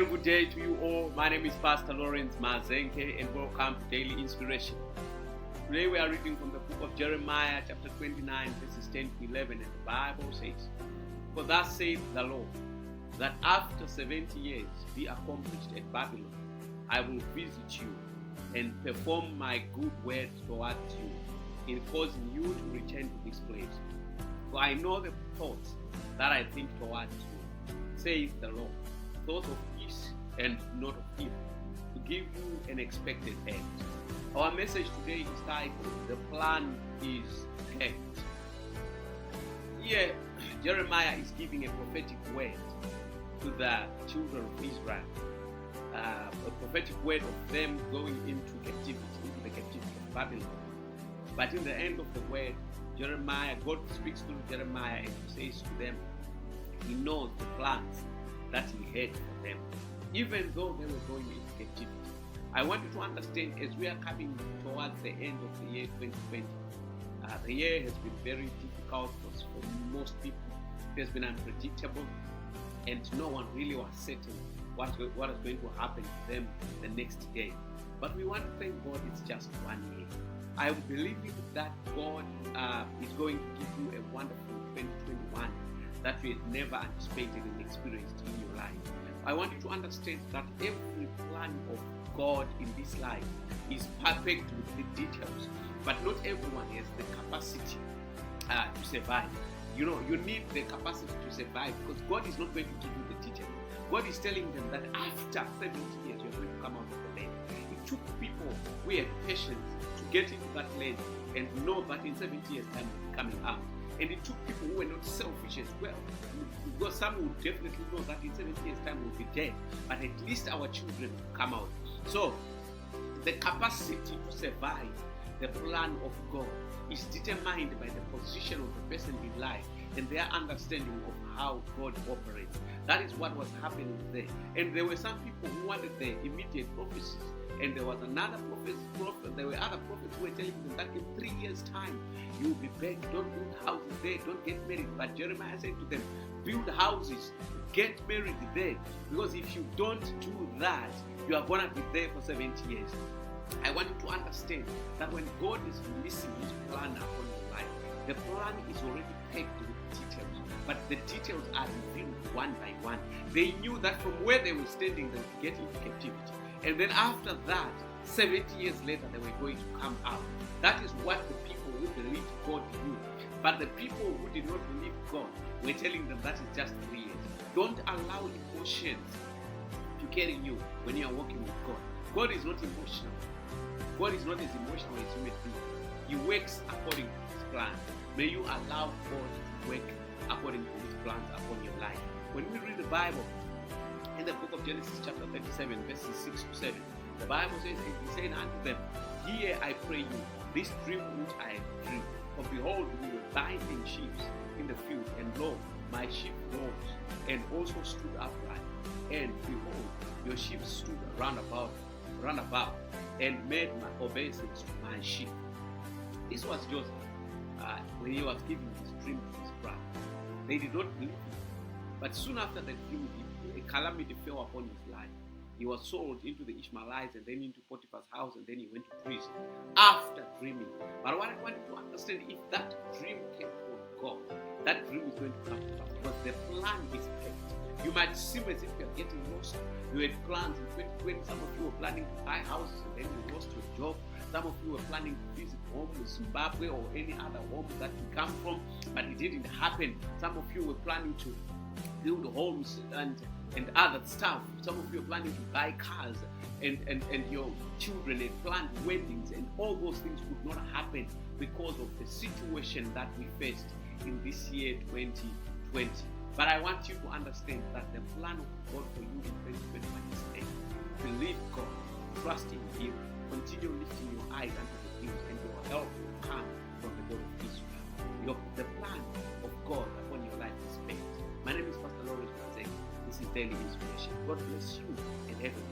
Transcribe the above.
very good day to you all. My name is Pastor Lawrence Mazenge and welcome to Daily Inspiration. Today we are reading from the book of Jeremiah chapter 29 verses 10 to 11, and the Bible says, "For thus saith the Lord, that after 70 years be accomplished at Babylon, I will visit you and perform my good word towards you in causing you to return to this place. For I know the thoughts that I think towards you, saith the Lord, thoughts of peace and not of evil, to give you an expected end." Our message today is titled, "The Plan is Perfect." Here, Jeremiah is giving a prophetic word to the children of Israel, a prophetic word of them going into captivity, into the captivity of Babylon. But in the end of the word, God speaks through Jeremiah and says to them, he knows the plans that he had for them, even though they were going into captivity. I want you to understand, as we are coming towards the end of the year 2020, the year has been very difficult for most people. It has been unpredictable, and no one really was certain what is going to happen to them the next day. But we want to thank God it's just 1 year. I believe that God is going to give you a wonderful 2021 that you had never anticipated and experienced in your life. I want you to understand that every plan of God in this life is perfect with the details, but not everyone has the capacity to survive. You need the capacity to survive, because God is not going to give you the details. God is telling them that after 70 years, you're going to come out of the land. It took people who had patience to get into that land and know that in 70 years' time we'll be coming out. And it took people who were not selfish as well, because some would definitely know that in 70 years' time we'll be dead, but at least our children will come out. So, the capacity to survive the plan of God is determined by the position of the person in life and their understanding of how God operates. That is what was happening there. And there were some people who wanted the immediate prophecies, and there was another prophet. There were other prophets who were telling them that in 3 years' time you will be back. Don't build houses there, don't get married. But Jeremiah said to them, build houses, get married there, because if you don't do that, you are going to be there for 70 years. I want you to understand that when God is releasing his plan upon your life, the plan is already packed with details, but the details are revealed one by one. They knew that from where they were standing, they would get into captivity. And then after that, 70 years later, they were going to come out. That is what the people who believed God knew. But the people who did not believe God were telling them that is just 3 years. Don't allow emotions to carry you when you are walking with God. God is not emotional. God is not as emotional as you may think. He works according to his plan. May you allow God to work according to his plans upon your life. When we read the Bible, in the book of Genesis chapter 37, verses 6 to 7, the Bible says, and he said unto them, Hear, I pray you, this dream which I have dreamed. For behold, we were binding sheep in the field, and lo, my sheep rose, and also stood upright. And behold, your sheep stood round about, and made my obeisance to my sheep. This was Joseph when he was giving his dream to his brother. They did not believe him. But soon after the dream, a calamity fell upon his life. He was sold into the Ishmaelites and then into Potiphar's house, and then he went to prison after dreaming. But what I want you to understand, if that dream came from God, that dream is going to come to pass, because the plan is perfect. You might seem as if you are getting lost. You had plans in 2020. Some of you were planning to buy houses and then you lost your job. Some of you were planning to visit home in Zimbabwe or any other home that you come from, but it didn't happen. Some of you were planning to build homes and other stuff. Some of you are planning to buy cars, and your children had planned weddings, and all those things could not happen because of the situation that we faced in this year 2020. But I want you to understand that the plan of God for you in 2021 is there. Believe God, trust in him, continue lifting your eyes unto the hills, and your help will come from the God of Israel. The plan of God upon your life is perfect. My name is Pastor Lawrence Mazenge. This is Daily Inspiration. God bless you and have a